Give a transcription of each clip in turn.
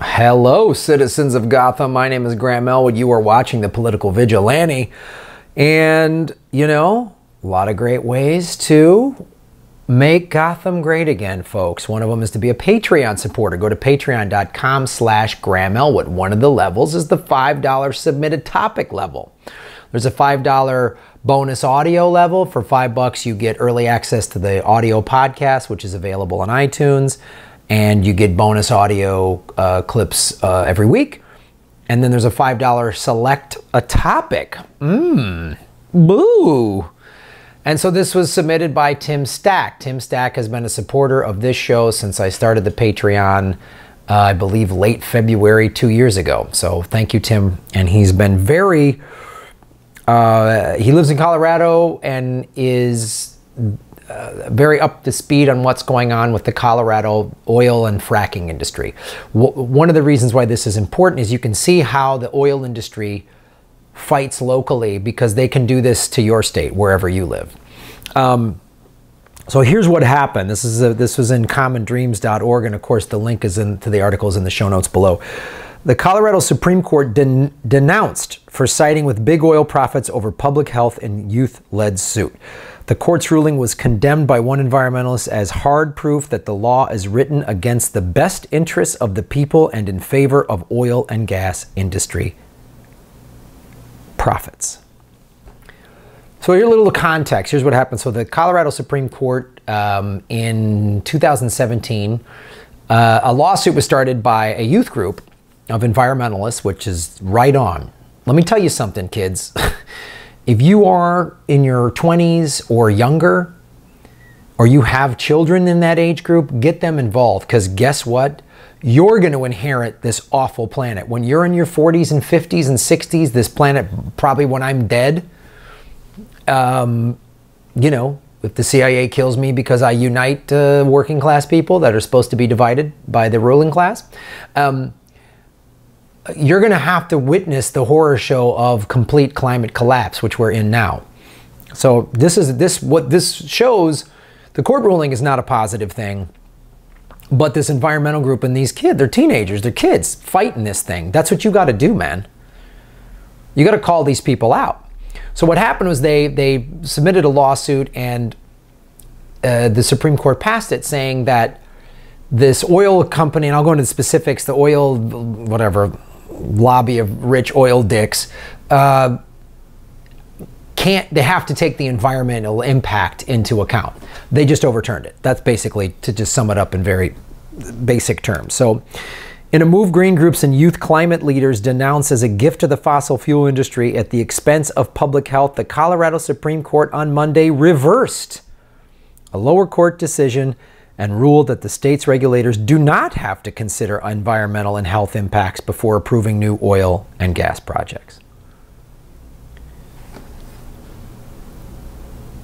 Hello, citizens of Gotham. My name is Graham Elwood. You are watching the Political Vigilante. And, you know, a lot of great ways to make Gotham great again, folks. One of them is to be a Patreon supporter. Go to patreon.com/Graham Elwood. One of the levels is the $5 submitted topic level. There's a $5 bonus audio level. For $5, you get early access to the audio podcast, which is available on iTunes. And you get bonus audio clips every week. And then there's a $5 select a topic. Boo. And so this was submitted by Tim Stack. Tim Stack has been a supporter of this show since I started the Patreon, I believe late February 2 years ago. So thank you, Tim. And he's been very, he lives in Colorado and is very up to speed on what's going on with the Colorado oil and fracking industry. One of the reasons why this is important is you can see how the oil industry fights locally because they can do this to your state, wherever you live. So here's what happened. This was in commondreams.org, and of course the link is to the articles in the show notes below. The Colorado Supreme Court denounced for siding with big oil profits over public health in youth-led suit. The court's ruling was condemned by one environmentalist as hard proof that the law is written against the best interests of the people and in favor of oil and gas industry profits. So here's a little context. Here's what happened. So the Colorado Supreme Court in 2017, a lawsuit was started by a youth group of environmentalists, which is right on. Let me tell you something, kids. If you are in your 20s or younger, or you have children in that age group, get them involved, because guess what? You're going to inherit this awful planet. When you're in your 40s and 50s and 60s, this planet, probably when I'm dead, you know, if the CIA kills me because I unite working class people that are supposed to be divided by the ruling class, you're going to have to witness the horror show of complete climate collapse, which we're in now. So what this shows, the court ruling is not a positive thing, but this environmental group and these kids, they're teenagers, they're kids fighting this thing. That's what you got to do, man. You got to call these people out. So what happened was they submitted a lawsuit, and the Supreme Court passed it, saying that this oil company, and I'll go into the specifics, the oil, whatever, lobby of rich oil dicks, they have to take the environmental impact into account. They just overturned it. That's basically, to just sum it up in very basic terms. So in a move, green groups and youth climate leaders denounce as a gift to the fossil fuel industry at the expense of public health, the Colorado Supreme Court on Monday reversed a lower court decision and ruled that the state's regulators do not have to consider environmental and health impacts before approving new oil and gas projects.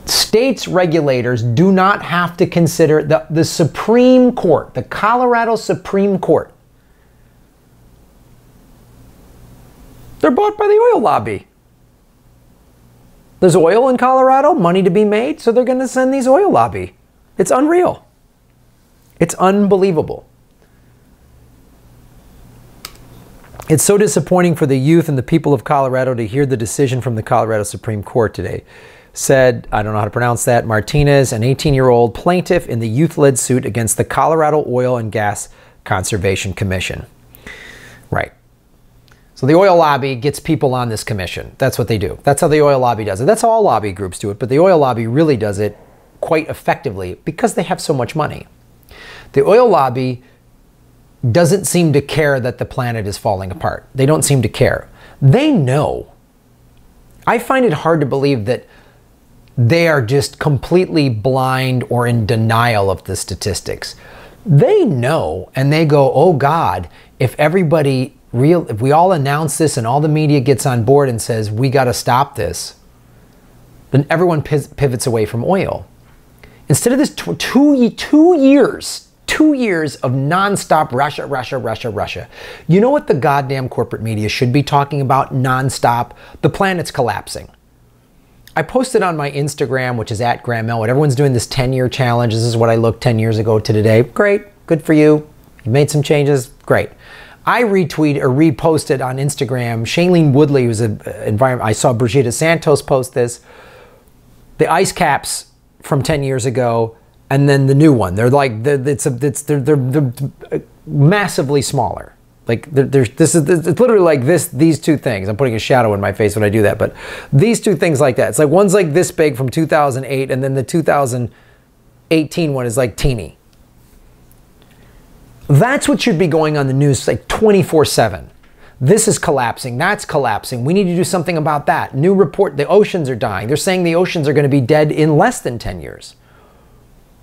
States' regulators do not have to consider the Supreme Court, the Colorado Supreme Court. They're bought by the oil lobby. There's oil in Colorado, money to be made, so they're going to send these oil lobby. It's unreal. It's unbelievable. It's so disappointing for the youth and the people of Colorado to hear the decision from the Colorado Supreme Court today. Said, I don't know how to pronounce that, Martinez, an 18-year-old plaintiff in the youth-led suit against the Colorado Oil and Gas Conservation Commission. Right. So the oil lobby gets people on this commission. That's what they do. That's how the oil lobby does it. That's how all lobby groups do it, but the oil lobby really does it quite effectively because they have so much money. The oil lobby doesn't seem to care that the planet is falling apart. They don't seem to care. They know. I find it hard to believe that they are just completely blind or in denial of the statistics. They know, and they go, oh God, if we all announce this and all the media gets on board and says, we got to stop this, then everyone pivots away from oil. Instead of this 2 years of nonstop Russia, Russia, Russia, Russia. You know what the goddamn corporate media should be talking about nonstop? The planet's collapsing. I posted on my Instagram, which is at Graham Elwood. Everyone's doing this 10-year challenge. This is what I looked 10 years ago to today. Great. Good for you. You made some changes. Great. I retweet or reposted on Instagram. Shailene Woodley, who's an environment. I saw Brigitte Santos post this. The ice caps from 10 years ago, and then the new one. They're like they're massively smaller. Like it's literally like these two things. I'm putting a shadow in my face when I do that, but these two things like that. It's like one's like this big from 2008, and then the 2018 one is like teeny. That's what should be going on the news like 24/7. This is collapsing. That's collapsing. We need to do something about that. New report, the oceans are dying. They're saying the oceans are going to be dead in less than 10 years.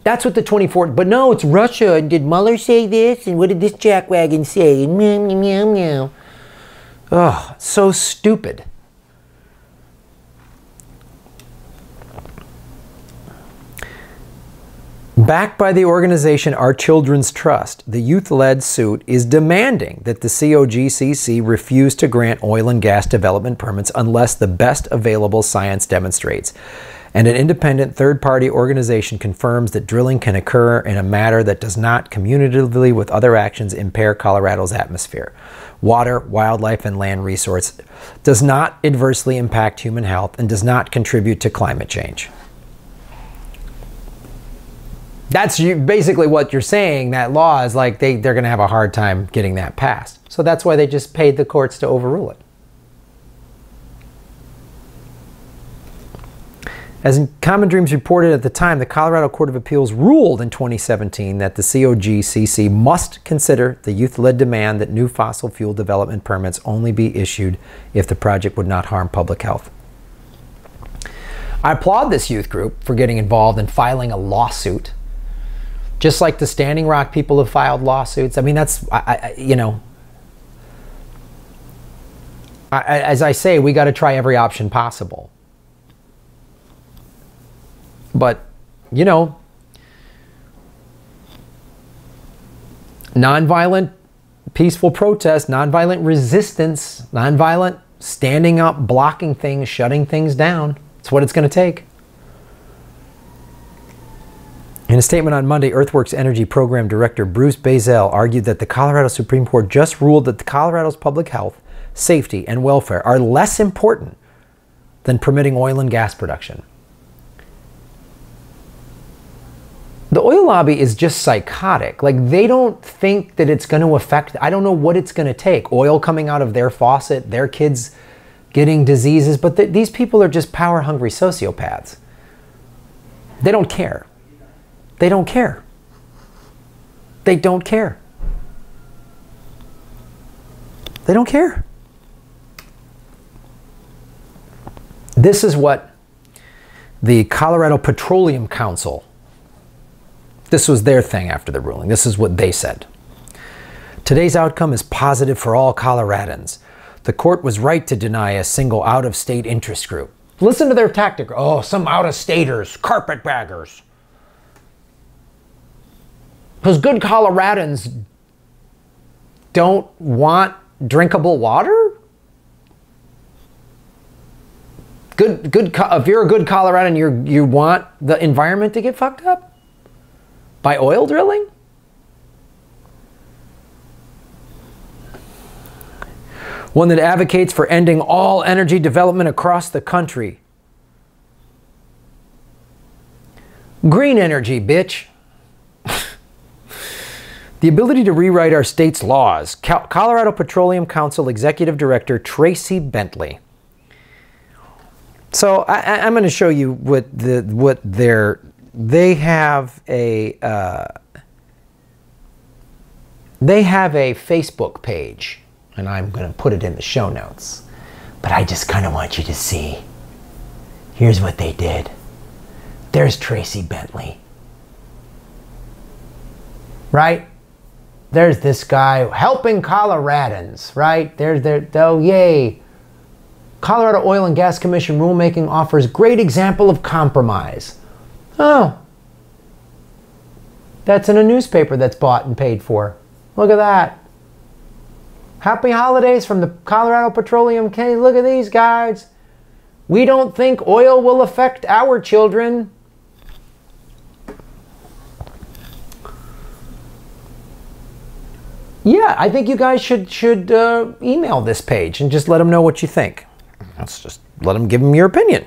That's what the 24, but no, it's Russia. And did Mueller say this? And what did this jackwagon say? And meow, meow, meow, meow. Oh, so stupid. Backed by the organization Our Children's Trust, the youth-led suit is demanding that the COGCC refuse to grant oil and gas development permits unless the best available science demonstrates, and an independent third-party organization confirms that drilling can occur in a manner that does not cumulatively with other actions impair Colorado's atmosphere, water, wildlife, and land resource, does not adversely impact human health, and does not contribute to climate change. That's basically what you're saying. That law is like they're going to have a hard time getting that passed. So that's why they just paid the courts to overrule it. As Common Dreams reported at the time, the Colorado Court of Appeals ruled in 2017 that the COGCC must consider the youth-led demand that new fossil fuel development permits only be issued if the project would not harm public health. I applaud this youth group for getting involved and filing a lawsuit. Just like the Standing Rock people have filed lawsuits. I mean, that's, you know, as I say, we got to try every option possible. But, you know, nonviolent, peaceful protest, nonviolent resistance, nonviolent standing up, blocking things, shutting things down. It's what it's going to take. In a statement on Monday, Earthworks Energy Program Director Bruce Bazell argued that the Colorado Supreme Court just ruled that Colorado's public health, safety, and welfare are less important than permitting oil and gas production. The oil lobby is just psychotic. Like, they don't think that it's going to affect, I don't know what it's going to take. Oil coming out of their faucet, their kids getting diseases, but these people are just power-hungry sociopaths. They don't care. They don't care. They don't care. They don't care. This is what the Colorado Petroleum Council, this was their thing after the ruling. This is what they said. Today's outcome is positive for all Coloradans. The court was right to deny a single out-of-state interest group. Listen to their tactic. Oh, some out-of-staters, carpetbaggers. Because good Coloradans don't want drinkable water? If you're a good Coloradan, you want the environment to get fucked up? By oil drilling? One that advocates for ending all energy development across the country. Green energy, bitch. The ability to rewrite our state's laws. Colorado Petroleum Council Executive Director Tracy Bentley. So I'm going to show you they have a Facebook page, and I'm going to put it in the show notes. But I just kind of want you to see. Here's what they did. There's Tracy Bentley. Right? There's this guy helping Coloradans, right? Oh, yay. Colorado Oil and Gas Commission rulemaking offers great example of compromise. Oh. That's in a newspaper that's bought and paid for. Look at that. Happy holidays from the Colorado Petroleum. Look at these guys. We don't think oil will affect our children. Yeah, I think you guys should email this page and just let them know what you think. Let's just let them give them your opinion.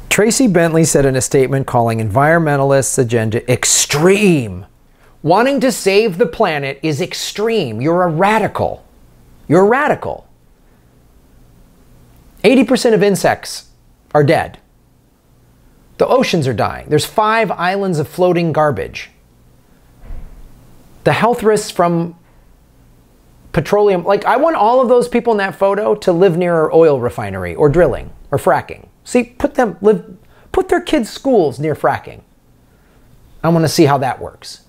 Tracy Bentley said in a statement calling environmentalists' agenda extreme. Wanting to save the planet is extreme. You're a radical. You're a radical. 80% of insects are dead. The oceans are dying. There's 5 islands of floating garbage. The health risks from petroleum, like I want all of those people in that photo to live near an oil refinery or drilling or fracking. See, put their kids' schools near fracking. I want to see how that works.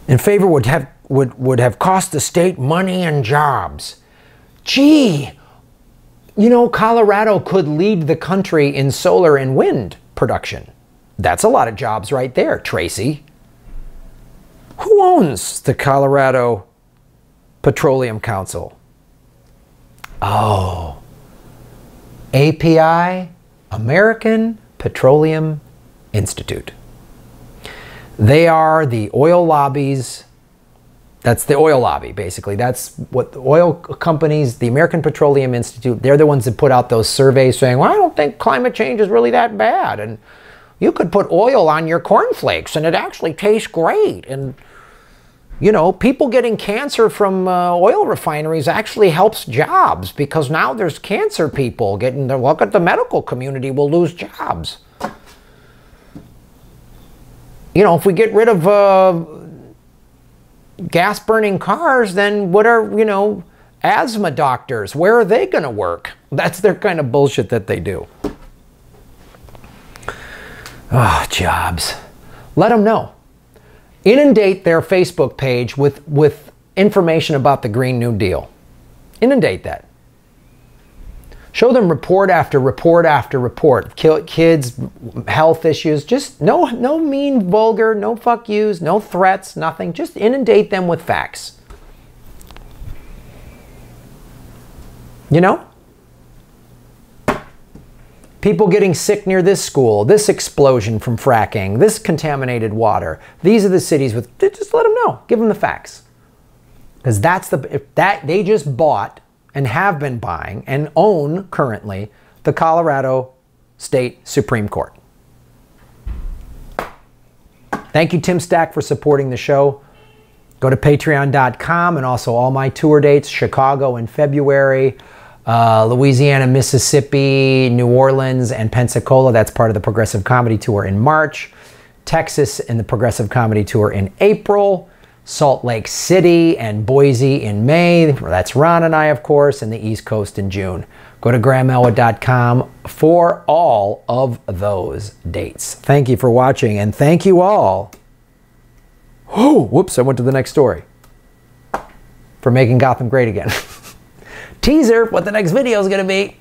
In favor would have cost the state money and jobs. Gee, you know, Colorado could lead the country in solar and wind production. That's a lot of jobs right there, Tracy. Who owns the Colorado Petroleum Council? Oh, API, American Petroleum Institute. They are the oil lobbies. That's the oil lobby, basically. That's what the oil companies, the American Petroleum Institute, they're the ones that put out those surveys saying, well, I don't think climate change is really that bad. And you could put oil on your cornflakes and it actually tastes great. And, you know, people getting cancer from oil refineries actually helps jobs because now there's cancer people getting their look at the medical community will lose jobs. You know, if we get rid of gas-burning cars, then what are, you know, asthma doctors? Where are they going to work? That's their kind of bullshit that they do. Oh, jobs. Let them know. Inundate their Facebook page with information about the Green New Deal. Inundate that. Show them report after report after report. Kids, health issues. Just no mean, vulgar, no fuck yous, no threats, nothing. Just inundate them with facts. You know? People getting sick near this school, this explosion from fracking, this contaminated water. These are the cities with, just let them know. Give them the facts. Because they just bought and have been buying and own currently the Colorado State Supreme Court. Thank you, Tim Stack, for supporting the show. Go to patreon.com and also all my tour dates, Chicago in February, Louisiana, Mississippi, New Orleans, and Pensacola. That's part of the Progressive Comedy Tour in March. Texas in the Progressive Comedy Tour in April. Salt Lake City and Boise in May. That's Ron and I, of course, and the East Coast in June. Go to grahamelwood.com for all of those dates. Thank you for watching, and thank you all. Oh, whoops, I went to the next story. For making Gotham great again. Teaser, what the next video is going to be.